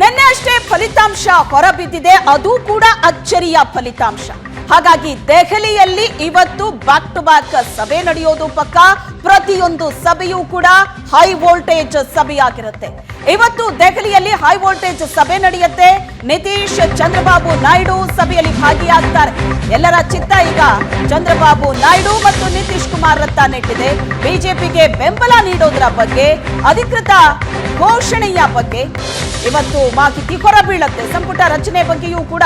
ನಿನ್ನೆ ಅಷ್ಟೇ ಫಲಿತಾಂಶ ಹೊರಬಿದ್ದಿದೆ, ಅದು ಕೂಡ ಅಚ್ಚರಿಯ ಫಲಿತಾಂಶ. ಹಾಗಾಗಿ ದೆಹಲಿಯಲ್ಲಿ ಇವತ್ತು ಬ್ಯಾಕ್ ಟು ಬ್ಯಾಕ್ ಸಭೆ ನಡೆಯೋದು ಪಕ್ಕ. ಪ್ರತಿಯೊಂದು ಸಭೆಯೂ ಕೂಡ ಹೈ ವೋಲ್ಟೇಜ್ ಸಭೆಯಾಗಿರುತ್ತೆ. ಇವತ್ತು ದೆಹಲಿಯಲ್ಲಿ ಹೈ ವೋಲ್ಟೇಜ್ ಸಭೆ ನಡೆಯುತ್ತೆ. ನಿತೀಶ್, ಚಂದ್ರಬಾಬು ನಾಯ್ಡು ಸಭೆಯಲ್ಲಿ ಭಾಗಿಯಾಗ್ತಾರೆ. ಎಲ್ಲರ ಚಿತ್ತ ಈಗ ಚಂದ್ರಬಾಬು ನಾಯ್ಡು ಮತ್ತು ನಿತೀಶ್ ಕುಮಾರ್ ರತ್ತ ನೆಟ್ಟಿದೆ. ಬಿಜೆಪಿಗೆ ಬೆಂಬಲ ನೀಡೋದರ ಬಗ್ಗೆ, ಅಧಿಕೃತ ಘೋಷಣೆಯ ಬಗ್ಗೆ ಇವತ್ತು ಮಾಹಿತಿ ಹೊರಬೀಳುತ್ತೆ. ಸಂಪುಟ ರಚನೆ ಬಗ್ಗೆಯೂ ಕೂಡ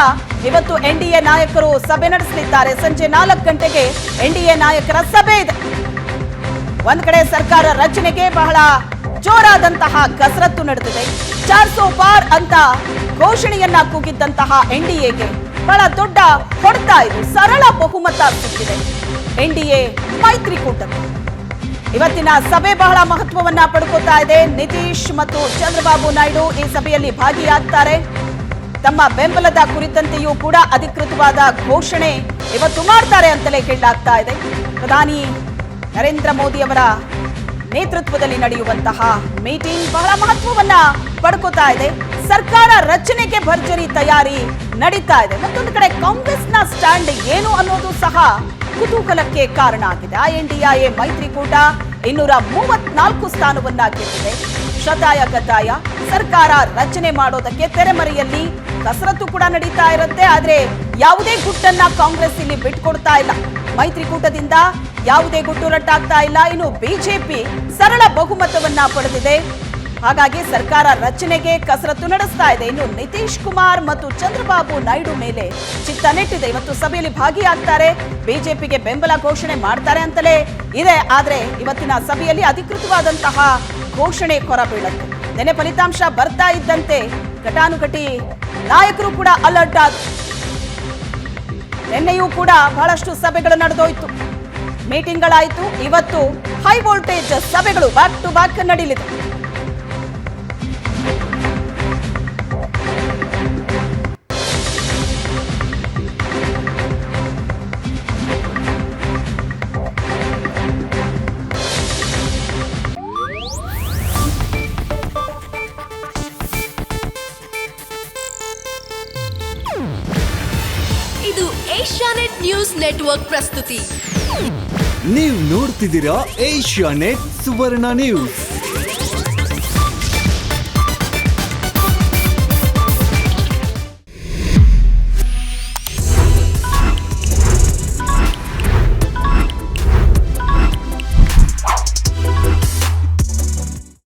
ಇವತ್ತು ಎನ್ಡಿಎ ನಾಯಕರು ಸಭೆ ನಡೆಸಲಿದ್ದಾರೆ. ಸಂಜೆ 4 ಗಂಟೆಗೆ ಎನ್ಡಿಎ ನಾಯಕರ ಸಭೆ ಇದೆ. ಒಂದ್ ಕಡೆ ಸರ್ಕಾರ ರಚನೆಗೆ ಬಹಳ ಜೋರಾದಂತಹ ಕಸರತ್ತು ನಡೆದಿದೆ. 400 ಪಾರ್ ಅಂತ ಘೋಷಣೆಯನ್ನ ಕೂಗಿದ್ದಂತಹ ಎನ್ಡಿಎಗೆ ಬಹಳ ದೊಡ್ಡ ಹೊಡೆತ ಇದು. ಸರಳ ಬಹುಮತ ಸಿಕ್ಕಿದೆ ಎನ್ಡಿಎ ಮೈತ್ರಿಕೂಟಕ್ಕೆ. ಇವತ್ತಿನ ಸಭೆ ಬಹಳ ಮಹತ್ವವನ್ನ ಪಡ್ಕೋತಾ ಇದೆ. ನಿತೀಶ್ ಮತ್ತು ಚಂದ್ರಬಾಬು ನಾಯ್ಡು ಈ ಸಭೆಯಲ್ಲಿ ಭಾಗಿಯಾಗ್ತಾರೆ. ತಮ್ಮ ಬೆಂಬಲದ ಕುರಿತಂತೆಯೂ ಕೂಡ ಅಧಿಕೃತವಾದ ಘೋಷಣೆ ಇವತ್ತು ಮಾಡ್ತಾರೆ ಅಂತಲೇ ಹೇಳಲಾಗ್ತಾ ಇದೆ. ಪ್ರಧಾನಿ ನರೇಂದ್ರ ಮೋದಿ ಅವರ ನೇತೃತ್ವದಲ್ಲಿ ನಡೆಯುವಂತಹ ಮೀಟಿಂಗ್ ಬಹಳ ಮಹತ್ವವನ್ನ ಪಡ್ಕೋತಾ ಇದೆ. ಸರ್ಕಾರ ರಚನೆಗೆ ಭರ್ಜರಿ ತಯಾರಿ ನಡೀತಾ ಇದೆ. ಮತ್ತೊಂದು ಕಡೆ ಕಾಂಗ್ರೆಸ್ನ ಸ್ಟ್ಯಾಂಡ್ ಏನು ಅನ್ನೋದು ಸಹ ಕುತೂಹಲಕ್ಕೆ ಕಾರಣ ಆಗಿದೆ. INDIA ಮೈತ್ರಿಕೂಟ 234 ಸ್ಥಾನವನ್ನ ಗೆದ್ದಿದೆ. ಶತಾಯ ಗತಾಯ ಸರ್ಕಾರ ರಚನೆ ಮಾಡೋದಕ್ಕೆ ತೆರೆಮರೆಯಲ್ಲಿ ಕಸರತ್ತು ಕೂಡ ನಡೀತಾ ಇರುತ್ತೆ. ಆದ್ರೆ ಯಾವುದೇ ಗುಟ್ಟನ್ನ ಕಾಂಗ್ರೆಸ್ ಇಲ್ಲಿ ಬಿಟ್ಕೊಡ್ತಾ ಇಲ್ಲ. ಮೈತ್ರಿಕೂಟದಿಂದ ಯಾವುದೇ ಗುಟ್ಟು ರಟ್ಟಾಗ್ತಾ ಇಲ್ಲ. ಇನ್ನು ಬಿಜೆಪಿ ಸರಳ ಬಹುಮತವನ್ನ ಪಡೆದಿದೆ. ಹಾಗಾಗಿ ಸರ್ಕಾರ ರಚನೆಗೆ ಕಸರತ್ತು ನಡೆಸ್ತಾ ಇದೆ. ಇನ್ನು ನಿತೀಶ್ ಕುಮಾರ್ ಮತ್ತು ಚಂದ್ರಬಾಬು ನಾಯ್ಡು ಮೇಲೆ ಚಿತ್ತ ನೆಟ್ಟಿದೆ. ಇವತ್ತು ಸಭೆಯಲ್ಲಿ ಭಾಗಿಯಾಗ್ತಾರೆ. ಬಿಜೆಪಿಗೆ ಬೆಂಬಲ ಘೋಷಣೆ ಮಾಡ್ತಾರೆ ಅಂತಲೇ ಇದೆ. ಆದ್ರೆ ಇವತ್ತಿನ ಸಭೆಯಲ್ಲಿ ಅಧಿಕೃತವಾದಂತಹ ಘೋಷಣೆ ಹೊರಬೀಳುತ್ತೆ. ನೆನೆ ಫಲಿತಾಂಶ ಬರ್ತಾ ಇದ್ದಂತೆ ಘಟಾನುಘಟಿ ನಾಯಕರು ಕೂಡ ಅಲರ್ಟ್ ಆದ್ರು. ನಿನ್ನೆಯೂ ಕೂಡ ಬಹಳಷ್ಟು ಸಭೆಗಳು ನಡೆದೋಯ್ತು, ಮೀಟಿಂಗ್ಗಳಾಯಿತು. ಇವತ್ತು ಹೈ ವೋಲ್ಟೇಜ್ ಸಭೆಗಳು ಬ್ಯಾಕ್ ಟು ಬ್ಯಾಕ್ ನಡೆಯಲಿದೆ. ಇದು ಏಷ್ಯಾನೆಟ್ ನ್ಯೂಸ್ ನೆಟ್ವರ್ಕ್ ಪ್ರಸ್ತುತಿ. ನೀವು ನೋಡ್ತಿದ್ದೀರಾ ಏಷ್ಯಾನೆಟ್ ಸುವರ್ಣ ನ್ಯೂಸ್.